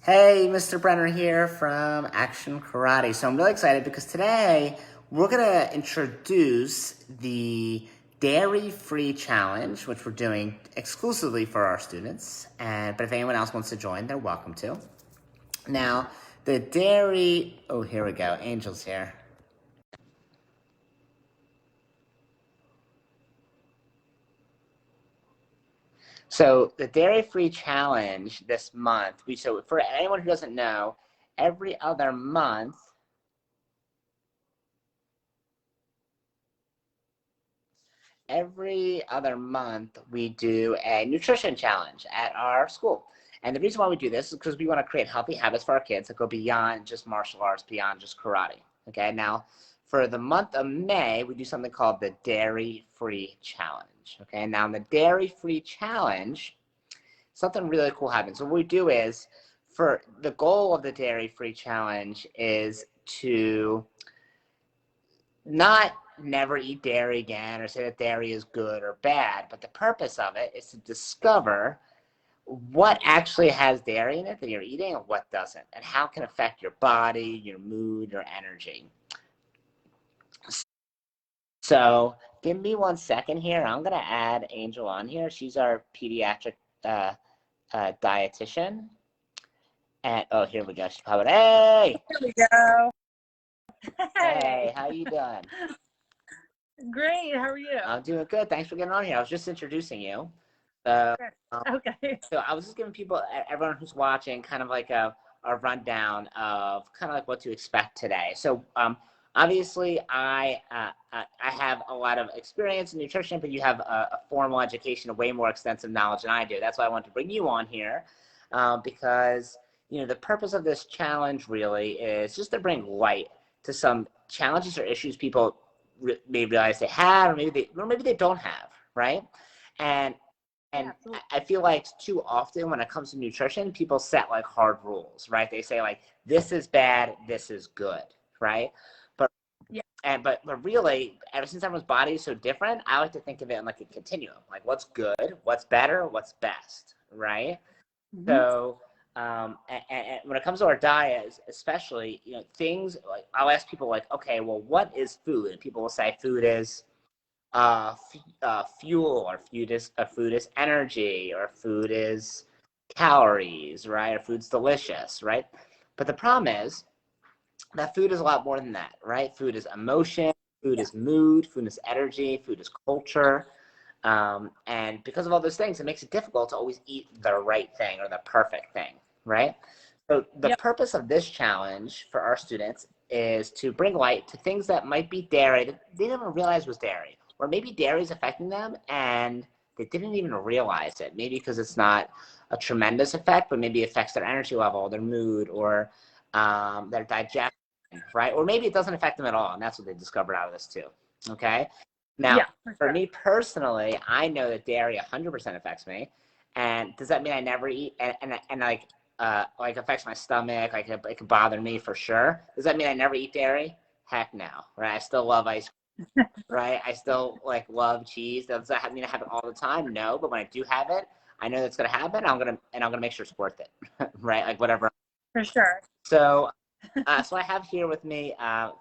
Hey, Mr. Brenner here from Action Karate. So I'm really excited because today we're going to introduce the dairy-free challenge, which we're doing exclusively for our students. But if anyone else wants to join, they're welcome to. Now, the dairy, oh, here we go. Angel's here. So the dairy-free challenge this month, so for anyone who doesn't know, every other month, we do a nutrition challenge at our school. And the reason why we do this is because we want to create healthy habits for our kids that go beyond just martial arts, beyond just karate. Okay, now for the month of May, we do something called the Dairy-Free Challenge. Okay, now in the Dairy-Free Challenge, something really cool happens. So what we do is, for the goal of the Dairy-Free Challenge is to not never eat dairy again or say that dairy is good or bad, but the purpose of it is to discover what actually has dairy in it that you're eating and what doesn't, and how it can affect your body, your mood, your energy. So give me 1 second here. I'm going to add Angel on here. She's our pediatric dietitian. And oh, here we go. She's probably, hey! Here we go. Hey, how you doing? Great. How are you? I'm doing good. Thanks for getting on here. I was just introducing you. Okay. So I was just giving people, everyone who's watching, kind of like a rundown of kind of like what to expect today. So obviously, I have a lot of experience in nutrition, but you have a formal education, a way more extensive knowledge than I do. That's why I wanted to bring you on here, because the purpose of this challenge really is just to bring light to some challenges or issues people may realize they have, or maybe they don't have, right? And I feel like too often when it comes to nutrition, people set like hard rules, right? They say like, this is bad, this is good, right? But yeah. but really, ever since everyone's body is so different, I like to think of it in like a continuum, like what's good, what's better, what's best, right? Mm-hmm. So and when it comes to our diets, especially, things like I'll ask people like, okay, well, what is food? And people will say food is fuel, or food is energy, or food is calories, right? Or food's delicious, right? But the problem is that food is a lot more than that, right? Food is emotion, food is mood, food is energy, food is culture. And because of all those things, it makes it difficult to always eat the right thing or the perfect thing, right? So the purpose of this challenge for our students is to bring light to things that might be dairy that they didn't realize was dairy, or maybe dairy is affecting them and they didn't even realize it. Maybe because it's not a tremendous effect, but maybe it affects their energy level, their mood, or their digestion, right? Or maybe it doesn't affect them at all, and that's what they discovered out of this too. Okay. Now, for me personally, I know that dairy 100% affects me. And does that mean I never eat and like affects my stomach? Like it could bother me for sure. Does that mean I never eat dairy? Heck no, right? I still love ice cream, right? I still like love cheese. Does that mean I have it all the time? No, but when I do have it, I know that's gonna happen. I'm gonna make sure it's worth it, right? Like whatever. For sure. So so I have here with me,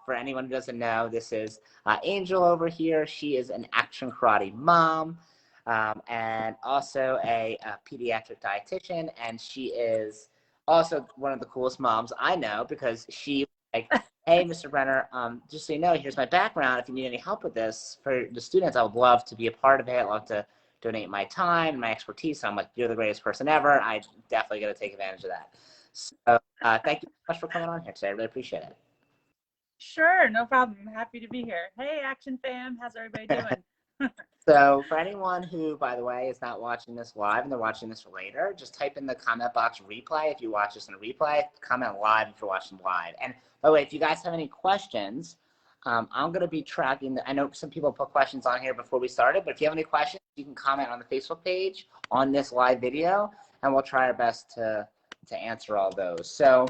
for anyone who doesn't know, this is Angel over here. She is an Action Karate mom, and also a pediatric dietitian, and she is also one of the coolest moms I know, because she like, hey, Mr. Brenner, just so you know, here's my background. If you need any help with this for the students, I would love to be a part of it. I'd love to donate my time, my expertise. So I'm like, you're the greatest person ever. I definitely got to take advantage of that. So thank you so much for coming on here today. I really appreciate it. Sure, no problem. I'm happy to be here. Hey, Action fam, how's everybody doing? So for anyone who, by the way, is not watching this live and they're watching this later, just type in the comment box replay if you watch this in a replay, comment live if you're watching live. And by the way, if you guys have any questions, I'm going to be tracking. I know some people put questions on here before we started, but if you have any questions, you can comment on the Facebook page on this live video, and we'll try our best to answer all those. So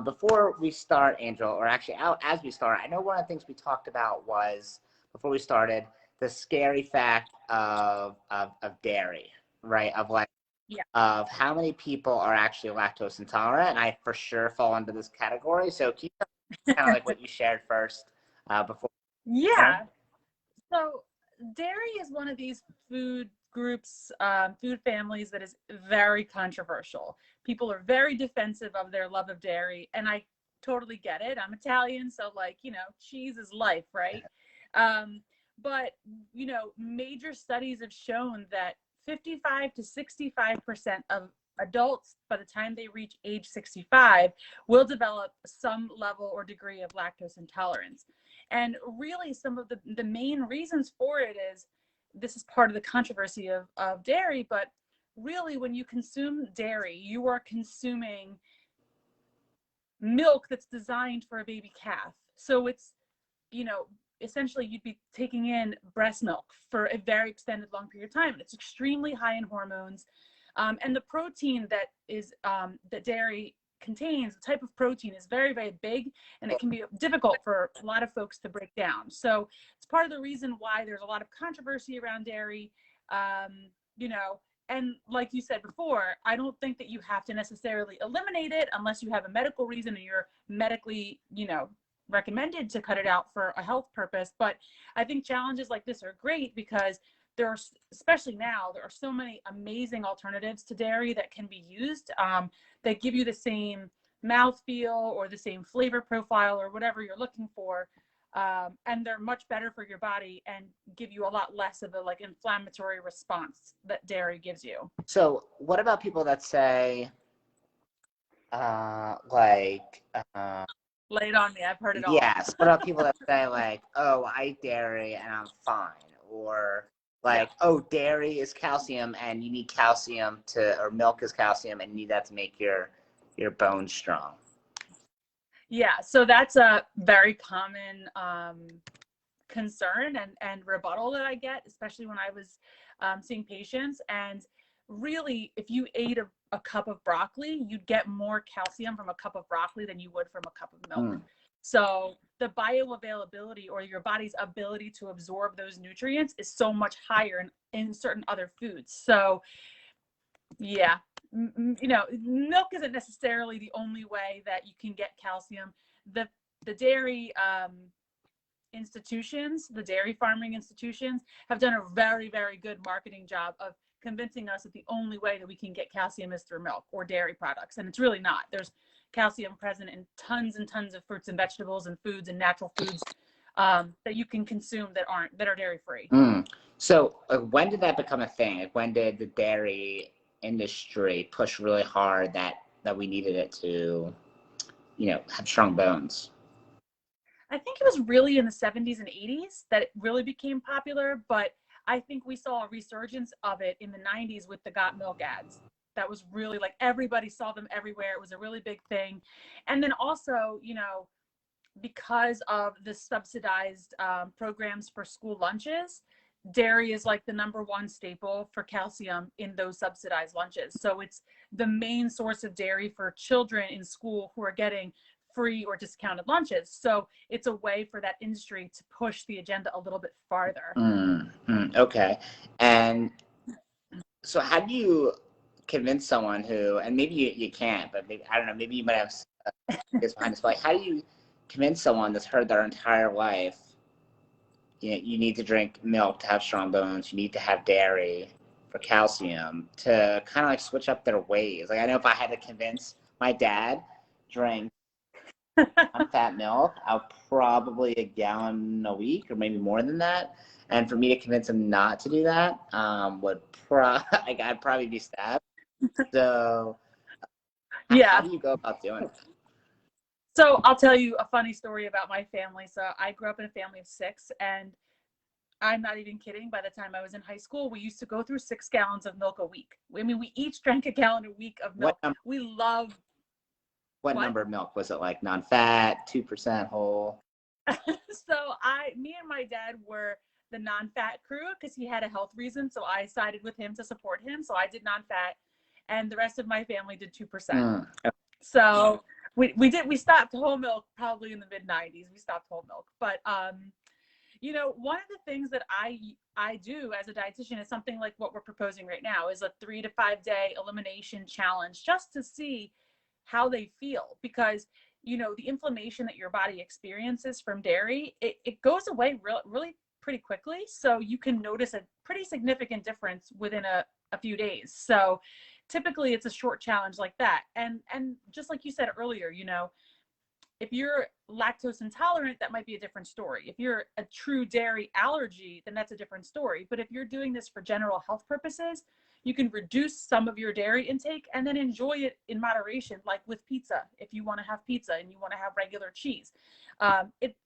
before we start, Angel, or actually as we start, I know one of the things we talked about was, before we started, the scary fact of dairy, right? Of like, Yeah. of how many people are actually lactose intolerant, and I for sure fall into this category. So keep kind of like what you shared first before. Yeah. So dairy is one of these food groups, food families that is very controversial. People are very defensive of their love of dairy, and I totally get it. I'm Italian, so like, cheese is life, right? Um, but major studies have shown that 55 to 65% of adults by the time they reach age 65 will develop some level or degree of lactose intolerance. And really, some of the main reasons for it is, this is part of the controversy of dairy, but really, when you consume dairy, you are consuming milk that's designed for a baby calf. So it's, essentially you'd be taking in breast milk for a very extended long period of time. And it's extremely high in hormones. And the protein that dairy contains, the type of protein, is very, very big, and it can be difficult for a lot of folks to break down. So it's part of the reason why there's a lot of controversy around dairy. And like you said before, I don't think that you have to necessarily eliminate it unless you have a medical reason and you're medically, recommended to cut it out for a health purpose. But I think challenges like this are great because especially now, there are so many amazing alternatives to dairy that can be used, that give you the same mouthfeel or the same flavor profile or whatever you're looking for. And they're much better for your body and give you a lot less of a inflammatory response that dairy gives you. So what about people that say, like, lay it on me, I've heard it all. yes, what about people that say like, oh, I eat dairy and I'm fine, or like, oh, dairy is calcium and you need calcium or milk is calcium and you need that to make your bones strong. Yeah, so that's a very common concern and rebuttal that I get, especially when I was seeing patients. And really, if you ate a cup of broccoli, you'd get more calcium from a cup of broccoli than you would from a cup of milk. So the bioavailability, or your body's ability to absorb those nutrients, is so much higher in certain other foods. So yeah, milk isn't necessarily the only way that you can get calcium. The dairy institutions, the dairy farming institutions, have done a very, very good marketing job of convincing us that the only way that we can get calcium is through milk or dairy products. And it's really not. There's calcium present in tons and tons of fruits and vegetables and foods and natural foods that you can consume that are dairy free. So when did that become a thing? Like, when did the dairy industry push really hard that we needed it to, have strong bones? I think it was really in the 70s and 80s that it really became popular, but I think we saw a resurgence of it in the 90s with the Got Milk ads. That was really everybody saw them everywhere. It was a really big thing. And then also, because of the subsidized programs for school lunches, dairy is the number one staple for calcium in those subsidized lunches. So it's the main source of dairy for children in school who are getting free or discounted lunches. So it's a way for that industry to push the agenda a little bit farther. Okay. And so how do you convince someone who, and maybe you can't, but maybe, I don't know, maybe you might have this behind this, but how do you convince someone that's heard their entire life, you need to drink milk to have strong bones, you need to have dairy for calcium, to kind of switch up their ways? I know if I had to convince my dad drink fat milk, I'll probably a gallon a week or maybe more than that. And for me to convince him not to do that I'd probably be stabbed. So how do you go about doing it? So I'll tell you a funny story about my family. So I grew up in a family of 6, and I'm not even kidding. By the time I was in high school, we used to go through 6 gallons of milk a week. I mean, we each drank a gallon a week of milk. We love. What number of milk was it? Like non-fat, 2% whole? So me and my dad were the non-fat crew because he had a health reason. So I sided with him to support him. So I did non-fat, and the rest of my family did 2%. So we stopped whole milk probably in the mid-90s. We stopped whole milk, but one of the things that I do as a dietitian is something like what we're proposing right now, is a 3 to 5 day elimination challenge, just to see how they feel, because the inflammation that your body experiences from dairy, it goes away really pretty quickly. So you can notice a pretty significant difference within a few days. So typically it's a short challenge like that. And just like you said earlier, if you're lactose intolerant, that might be a different story. If you're a true dairy allergy, then that's a different story. But if you're doing this for general health purposes, you can reduce some of your dairy intake and then enjoy it in moderation, like with pizza. If you want to have pizza and you want to have regular cheese,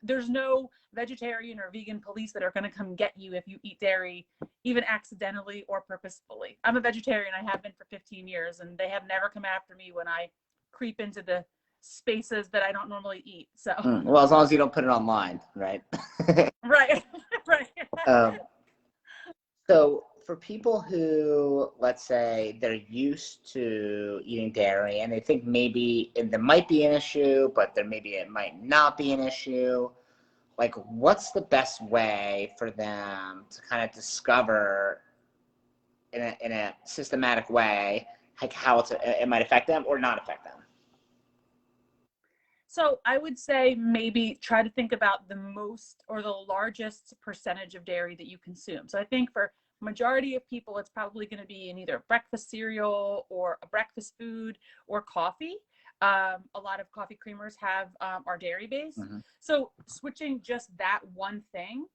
there's no vegetarian or vegan police that are going to come get you if you eat dairy, even accidentally or purposefully. I'm a vegetarian. I have been for 15 years, and they have never come after me when I creep into the spaces that I don't normally eat. So well, as long as you don't put it online, right? right. Right. So for people who, let's say, they're used to eating dairy and they think maybe there might be an issue, but maybe it might not be an issue, like what's the best way for them to kind of discover in a systematic way, like how it might affect them or not affect them? So I would say maybe try to think about the most or the largest percentage of dairy that you consume. So I think for majority of people, it's probably going to be in either breakfast cereal or a breakfast food or coffee. A lot of coffee creamers are dairy based. Mm-hmm. So switching just that one thing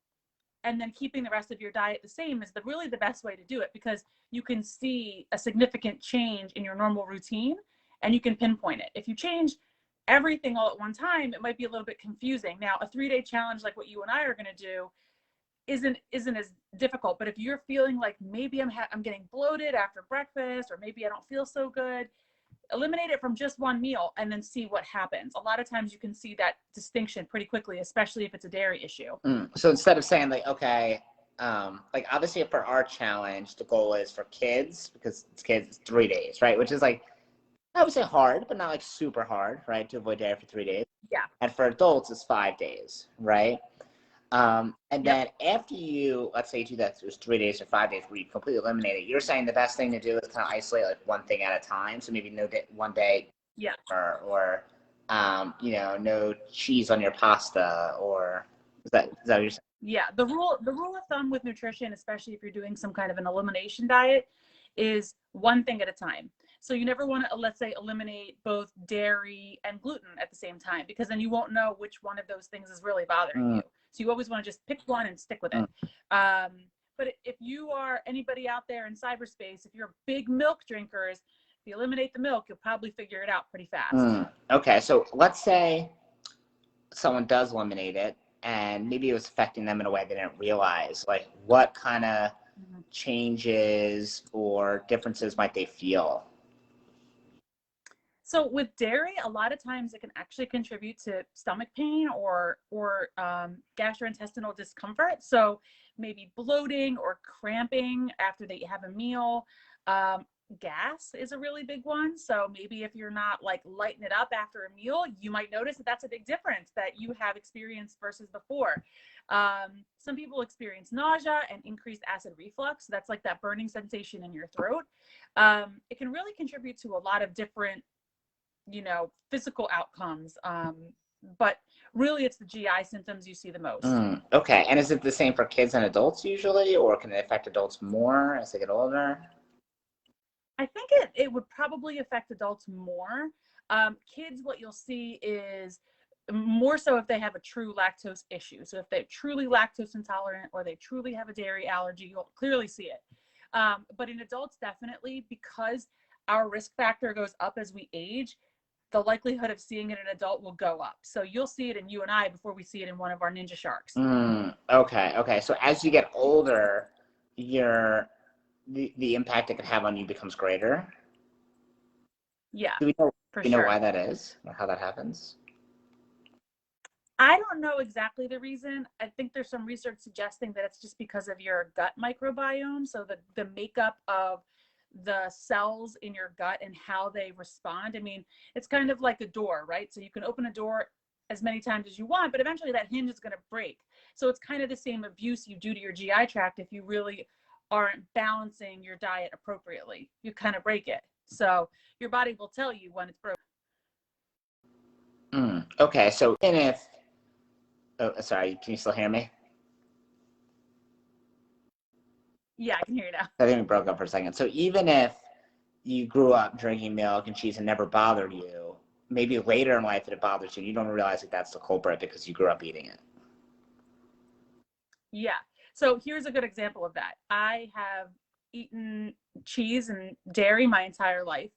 and then keeping the rest of your diet the same is really the best way to do it, because you can see a significant change in your normal routine and you can pinpoint it. If you change everything all at one time, it might be a little bit confusing. Now, a 3-day challenge like what you and I are going to do isn't as difficult. But if you're feeling like maybe I'm getting bloated after breakfast, or maybe I don't feel so good, eliminate it from just one meal and then see what happens. A lot of times you can see that distinction pretty quickly, especially if it's a dairy issue. So instead of saying like, okay, like obviously for our challenge, the goal is for kids, because it's kids, it's 3 days, right? Which is like, I would say hard, but not like super hard, right? To avoid dairy for 3 days. Yeah. And for adults, it's 5 days, right? And then after you, let's say you do that, it was 3 days or 5 days where you completely eliminate it, you're saying the best thing to do is kind of isolate like one thing at a time. So maybe one day, yeah, or no cheese on your pasta, or is that what you're saying? Yeah, the rule of thumb with nutrition, especially if you're doing some kind of an elimination diet, is one thing at a time. So you never want to, let's say, eliminate both dairy and gluten at the same time, because then you won't know which one of those things is really bothering you. So you always want to just pick one and stick with it. But if you are anybody out there in cyberspace, if you're big milk drinkers, if you eliminate the milk, you'll probably figure it out pretty fast. Okay, so let's say someone does eliminate it and maybe it was affecting them in a way they didn't realize. Like what kind of changes or differences might they feel? So with dairy, a lot of times it can actually contribute to stomach pain or gastrointestinal discomfort. So maybe bloating or cramping after they have a meal. Gas is a really big one. So maybe if you're not like lighting it up after a meal, you might notice that that's a big difference that you have experienced versus before. Some people experience nausea and increased acid reflux. That's like that burning sensation in your throat. It can really contribute to a lot of different physical outcomes. But really it's the GI symptoms you see the most. Okay. And is it the same for kids and adults usually, or can it affect adults more as they get older? I think it would probably affect adults more. Kids, what you'll see is more so if they have a true lactose issue. So if they're truly lactose intolerant or they truly have a dairy allergy, you'll clearly see it. But in adults, definitely, because our risk factor goes up as we age, the likelihood of seeing it in an adult will go up. So you'll see it in you and I before we see it in one of our ninja sharks. Okay. So as you get older, the impact it could have on you becomes greater. Yeah. Do we know, for you know sure. why that is or how that happens? I don't know exactly the reason. I think there's some research suggesting that it's just because of your gut microbiome. So the makeup of the cells in your gut and how they respond. I mean, it's kind of like a door, right? So you can open a door as many times as you want, but eventually that hinge is going to break. So it's kind of the same abuse you do to your GI tract if you really aren't balancing your diet appropriately. You kind of break it. So your body will tell you when it's broken. Okay, so even if, oh, sorry, can you still hear me? Yeah, I can hear you now. I think we broke up for a second. So even if you grew up drinking milk and cheese and never bothered you, maybe later in life it bothers you. You don't realize that that's the culprit because you grew up eating it. Yeah. So here's a good example of that. I have eaten cheese and dairy my entire life.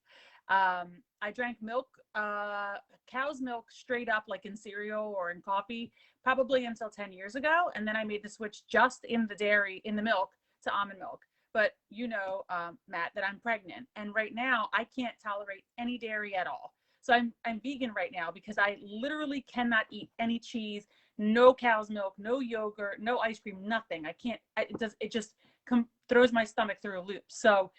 I drank milk, cow's milk straight up, like in cereal or in coffee, probably until 10 years ago. And then I made the switch just in the dairy, in the milk, to almond milk. But you know, Matt, that I'm pregnant. And right now I can't tolerate any dairy at all. So I'm vegan right now because I literally cannot eat any cheese, no cow's milk, no yogurt, no ice cream, nothing. I can't, it just throws my stomach through a loop. So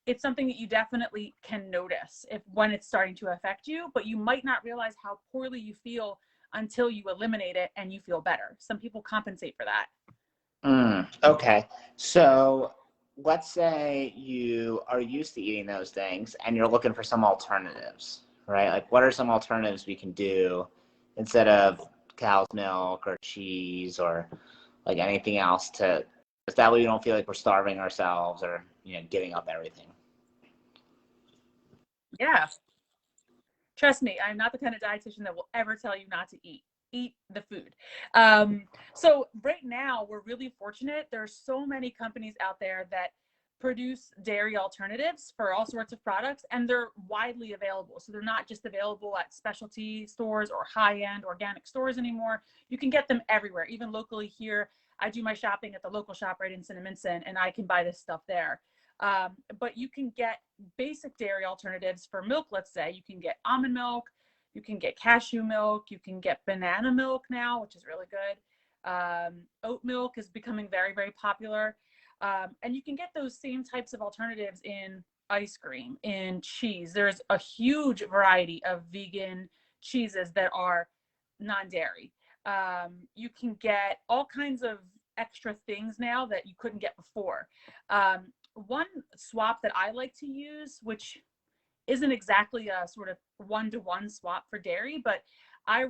it's something that you definitely can notice when it's starting to affect you, but you might not realize how poorly you feel until you eliminate it and you feel better. Some people compensate for that. Okay. So let's say you are used to eating those things and you're looking for some alternatives, right? Like, what are some alternatives we can do instead of cow's milk or cheese or like anything else to, just that way we don't feel like we're starving ourselves or, giving up everything. Yeah. Trust me, I'm not the kind of dietitian that will ever tell you not to eat. Eat the food. So right now, we're really fortunate. There's so many companies out there that produce dairy alternatives for all sorts of products, and they're widely available. So they're not just available at specialty stores or high-end organic stores anymore. You can get them everywhere, even locally here. I do my shopping at the local ShopRite in Cinnaminson, and I can buy this stuff there. But you can get basic dairy alternatives for milk. Let's say you can get almond milk, you can get cashew milk, you can get banana milk now, which is really good. Oat milk is becoming very, very popular. And you can get those same types of alternatives in ice cream, in cheese. There's a huge variety of vegan cheeses that are non-dairy. You can get all kinds of extra things now that you couldn't get before. One swap that I like to use, which isn't exactly a sort of one-to-one swap for dairy, but I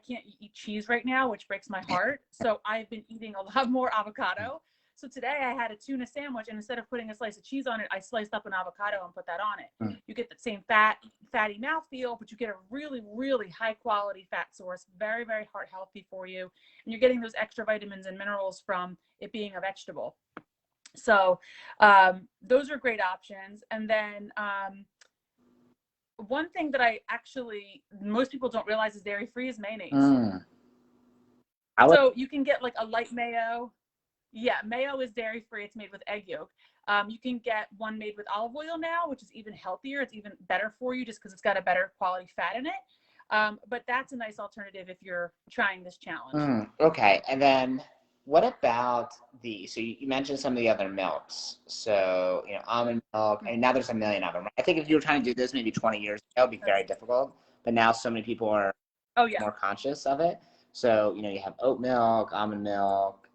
can't eat cheese right now, which breaks my heart. So I've been eating a lot more avocado. So today I had a tuna sandwich, and instead of putting a slice of cheese on it, I sliced up an avocado and put that on it. You get the same fatty mouthfeel, but you get a really, really high quality fat source, very, very heart healthy for you. And you're getting those extra vitamins and minerals from it being a vegetable. So those are great options. And then one thing that most people don't realize is dairy free is mayonnaise. So you can get like a light mayo. Yeah, mayo is dairy free. It's made with egg yolk. You can get one made with olive oil now, which is even healthier. It's even better for you just because it's got a better quality fat in it. But that's a nice alternative if you're trying this challenge. Okay. And then what about so you mentioned some of the other milks. So, almond milk, and now there's a million of them. I think if you were trying to do this maybe 20 years ago, it would be very difficult. But now so many people are more conscious of it. So, you have oat milk, almond milk,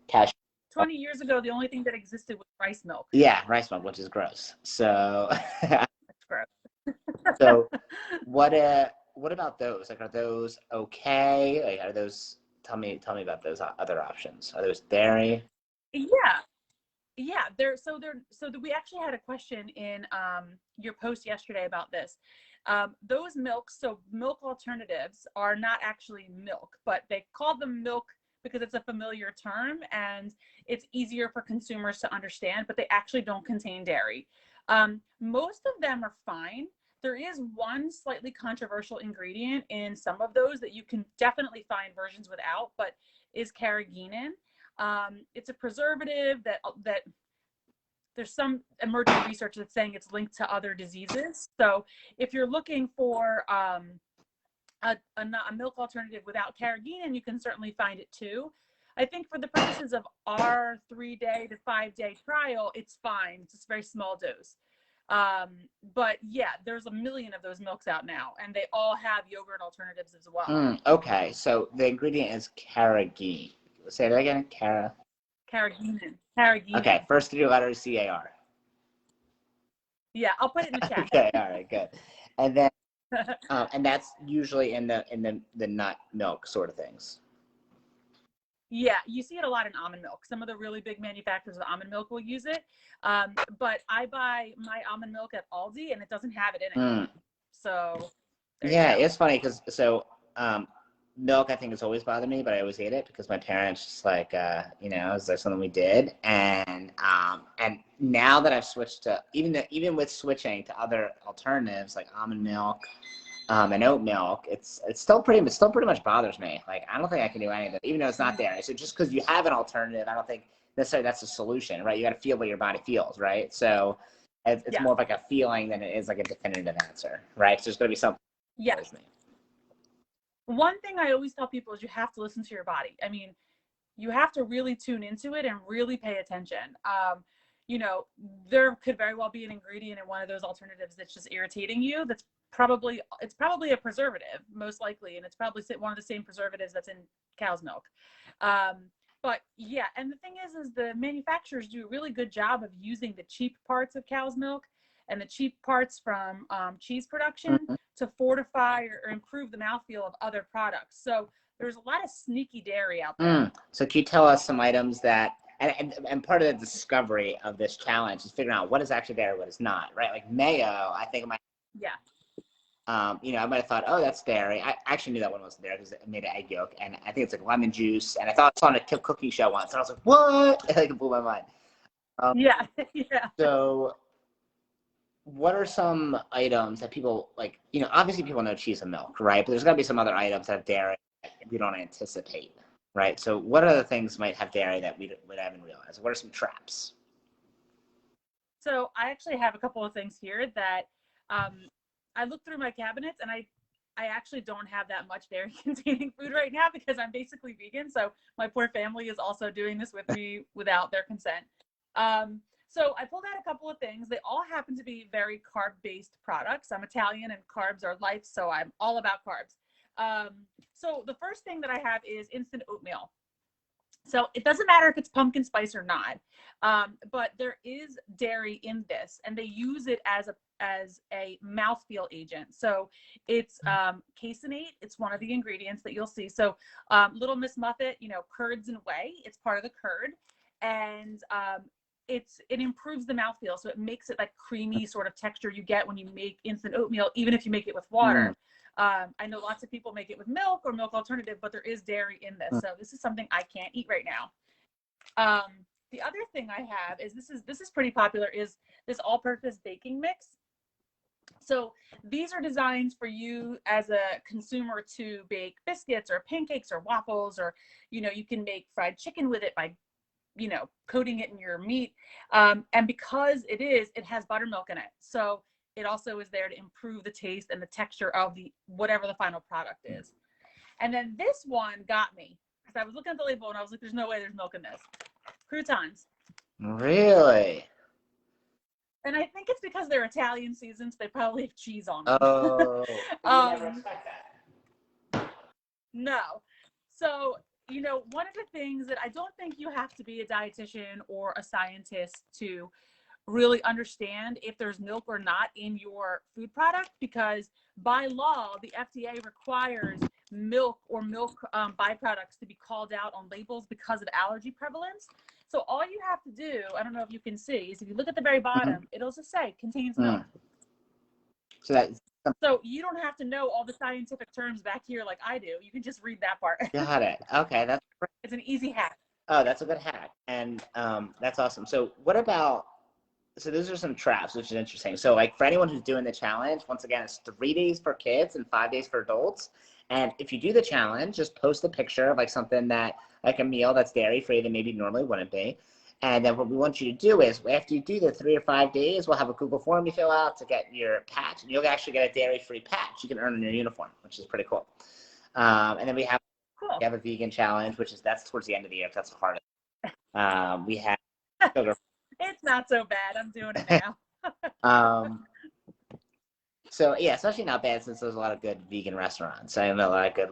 cashew. 20 years ago, the only thing that existed was rice milk. Yeah, rice milk, which is gross. So that's gross. So what about those? Like, are those okay? Like, are those, tell me about those other options. Are those dairy? Yeah. We actually had a question in your post yesterday about this. Those milks, so milk alternatives are not actually milk, but they call them milk because it's a familiar term and it's easier for consumers to understand, but they actually don't contain dairy. Most of them are fine. There is one slightly controversial ingredient in some of those that you can definitely find versions without, but is Carrageenan. It's a preservative that there's some emerging research that's saying it's linked to other diseases. So if you're looking for a milk alternative without Carrageenan, you can certainly find it too. I think for the purposes of our 3-day to 5-day trial, it's fine. It's just a very small dose. But yeah, there's a million of those milks out now, and they all have yogurt alternatives as well. Okay, so the ingredient is Carrageenan. Say that again, Carrageenan. Okay, first three letters CAR. Yeah, I'll put it in the chat. Okay, all right, good. And then, and that's usually in the nut milk sort of things. Yeah, you see it a lot in almond milk. Some of the really big manufacturers of almond milk will use it. But I buy my almond milk at Aldi, and it doesn't have it in it. So yeah, it's funny because milk I think has always bothered me, but I always ate it because my parents just like it's like something we did, and now that I've switched to even with switching to other alternatives like almond milk and oat milk, it still pretty much bothers me. Like I don't think I can do anything, even though it's not there. So just because you have an alternative, I don't think necessarily that's a solution, right? You got to feel what your body feels, right? So it's more of like a feeling than it is like a definitive answer, right? So there's going to be something. Yeah. One thing I always tell people is you have to listen to your body. I mean, you have to really tune into it and really pay attention. There could very well be an ingredient in one of those alternatives that's just irritating you. It's probably a preservative, most likely, and it's probably one of the same preservatives that's in cow's milk. But yeah, and the thing is the manufacturers do a really good job of using the cheap parts of cow's milk and the cheap parts from cheese production to fortify or improve the mouthfeel of other products. So there's a lot of sneaky dairy out there. So can you tell us some items that, and part of the discovery of this challenge is figuring out what is actually there and what is not, right? Like mayo, I think I might have thought, oh, that's dairy. I actually knew that one wasn't there because it made an egg yolk, and I think it's like lemon juice, and I thought I saw on a cooking show once, and I was like, what? It blew my mind. Yeah. So what are some items that people like, obviously people know cheese and milk, right? But there's got to be some other items that have dairy that we don't anticipate, right? So what other things might have dairy that we haven't realized? What are some traps? So I actually have a couple of things here that I looked through my cabinets, and I actually don't have that much dairy containing food right now because I'm basically vegan. So my poor family is also doing this with me without their consent. So I pulled out a couple of things. They all happen to be very carb-based products. I'm Italian and carbs are life, so I'm all about carbs. So the first thing that I have is instant oatmeal. So it doesn't matter if it's pumpkin spice or not, but there is dairy in this, and they use it as a mouthfeel agent. So it's caseinate. It's one of the ingredients that you'll see. So Little Miss Muffet, curds and whey. It's part of the curd, and it improves the mouthfeel. So it makes it like creamy sort of texture you get when you make instant oatmeal, even if you make it with water. I know lots of people make it with milk or milk alternative, but there is dairy in this. So this is something I can't eat right now. The other thing I have is this is pretty popular, is this all-purpose baking mix. So these are designed for you as a consumer to bake biscuits or pancakes or waffles, or, you can make fried chicken with it by, coating it in your meat. And because it has buttermilk in it. So it also is there to improve the taste and the texture of whatever the final product is. And then this one got me because I was looking at the label and I was like, there's no way there's milk in this. Croutons. Really? And I think it's because they're Italian seasoned, so they probably have cheese on them. Oh, you never expect that. No. So, one of the things that I don't think you have to be a dietitian or a scientist to really understand if there's milk or not in your food product, because by law, the FDA requires milk or milk byproducts to be called out on labels because of allergy prevalence. So all you have to do, I don't know if you can see, is if you look at the very bottom, it'll just say contains milk. So you don't have to know all the scientific terms back here like I do. You can just read that part. Got it. Okay, that's great. It's an easy hack. Oh, that's a good hack. And that's awesome. So those are some traps, which is interesting. So like for anyone who's doing the challenge, once again, it's 3 days for kids and 5 days for adults. And if you do the challenge, just post a picture of like something that, like a meal that's dairy free that maybe normally wouldn't be. And then what we want you to do is after you do the 3 or 5 days, we'll have a Google form you fill out to get your patch, and you'll actually get a dairy-free patch you can earn on your uniform, which is pretty cool. And then we have a vegan challenge, that's towards the end of the year. That's the hardest. We have sugar. It's not so bad. I'm doing it now. Um, so yeah, it's actually not bad since there's a lot of good vegan restaurants. I know a lot of good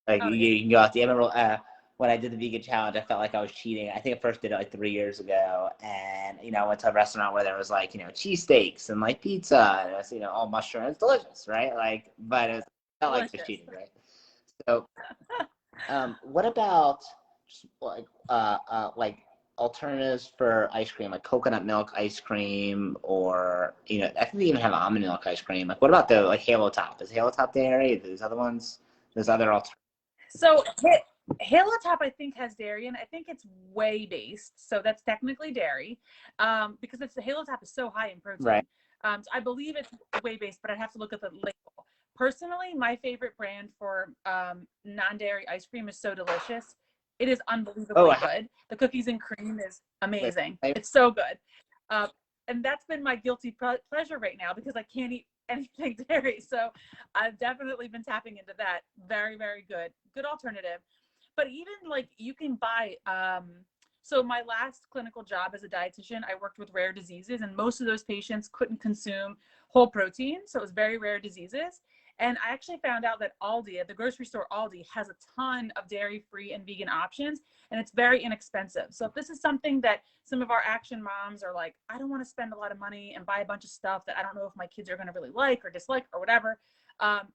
Oh, you, yeah. you can go out to. I remember when I did the vegan challenge, I felt like I was cheating. I think I first did it like 3 years ago, and I went to a restaurant where there was like cheesesteaks and like pizza, and it was all mushroom. It's delicious, right? But it felt like I was Delicious. cheating, right? So, what about just like alternatives for ice cream, like coconut milk ice cream, or I think they even have almond milk ice cream. Like, what about the Halo Top? Is Halo Top dairy? There's other ones. There's other alternatives. So Halo Top, I think, has dairy, and I think it's whey based, so that's technically dairy, because the Halo Top is so high in protein. Right. So I believe it's whey based, but I'd have to look at the label. Personally, my favorite brand for non-dairy ice cream is So Delicious. It is unbelievably good. The cookies and cream is amazing. It's so good. And that's been my guilty pleasure right now because I can't eat anything dairy. So I've definitely been tapping into that. Very, very good. Good alternative. But even you can buy, so my last clinical job as a dietitian, I worked with rare diseases, and most of those patients couldn't consume whole protein. So it was very rare diseases. And I actually found out that Aldi, at the grocery store Aldi, has a ton of dairy-free and vegan options, and it's very inexpensive. So if this is something that some of our action moms are like, I don't want to spend a lot of money and buy a bunch of stuff that I don't know if my kids are going to really like or dislike or whatever,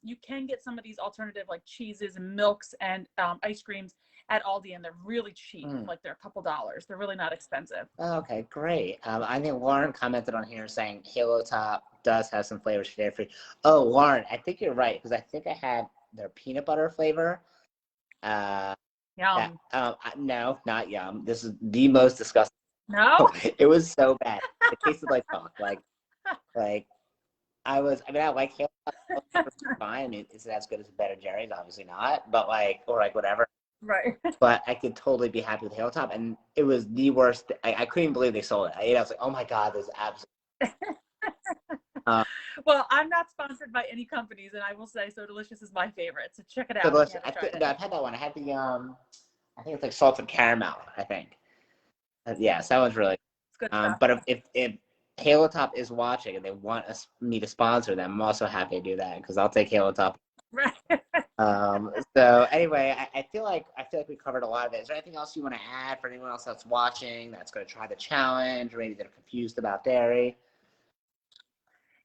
you can get some of these alternative cheeses and milks and ice creams at Aldi, and they're really cheap. They're a couple dollars. They're really not expensive. Okay, great. I think Lauren commented on here saying Halo Top does have some flavors dairy free. Oh, Lauren, I think you're right because I think I had their peanut butter flavor. Yum. No, not yum. This is the most disgusting. No? It was so bad. It tasted like fuck. I like Halo Top. Fine. I mean, is it as good as Better Jerry's? Obviously not. But or whatever. Right. But I could totally be happy with Halo Top, and it was the worst. I couldn't believe they sold it. I was like, oh my god, this is absolutely. Well, I'm not sponsored by any companies, and I will say So Delicious is my favorite. So check it out. So delicious. I've had that one. I had the I think it's like salted caramel. I think. Yes, that one's really. It's good stuff. But if Halo Top is watching and they want me to sponsor them, I'm also happy to do that because I'll take Halo Top. Right. So anyway, I feel like we covered a lot of it. Is there anything else you want to add for anyone else that's watching that's going to try the challenge, or maybe they're confused about dairy?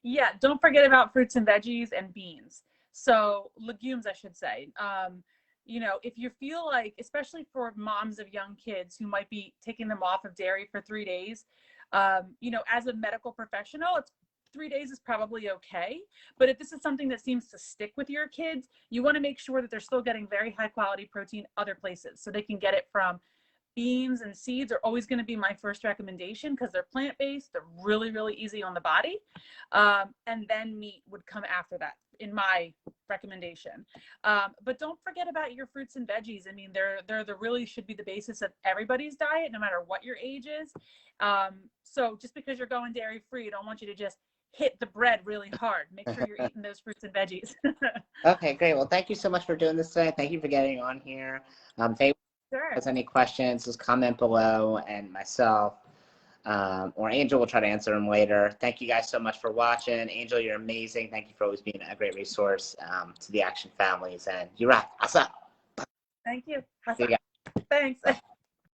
Yeah, don't forget about fruits and veggies and beans. So legumes, I should say. If you feel like, especially for moms of young kids who might be taking them off of dairy for 3 days, as a medical professional, 3 days is probably okay. But if this is something that seems to stick with your kids, you want to make sure that they're still getting very high quality protein other places. So they can get it from beans and seeds are always going to be my first recommendation because they're plant-based. They're really, really easy on the body. And then meat would come after that in my recommendation. But don't forget about your fruits and veggies. I mean, they're really should be the basis of everybody's diet, no matter what your age is. So just because you're going dairy free, I don't want you to just hit the bread really hard. Make sure you're eating those fruits and veggies. Okay, great. Well, thank you so much for doing this today. Thank you for getting on here. Thank you. If there's any questions, just comment below, and myself or Angel will try to answer them later. Thank you guys so much for watching. Angel, you're amazing. Thank you for always being a great resource to the Action families. And you're right. What's up? Thank you. See you guys. Thanks.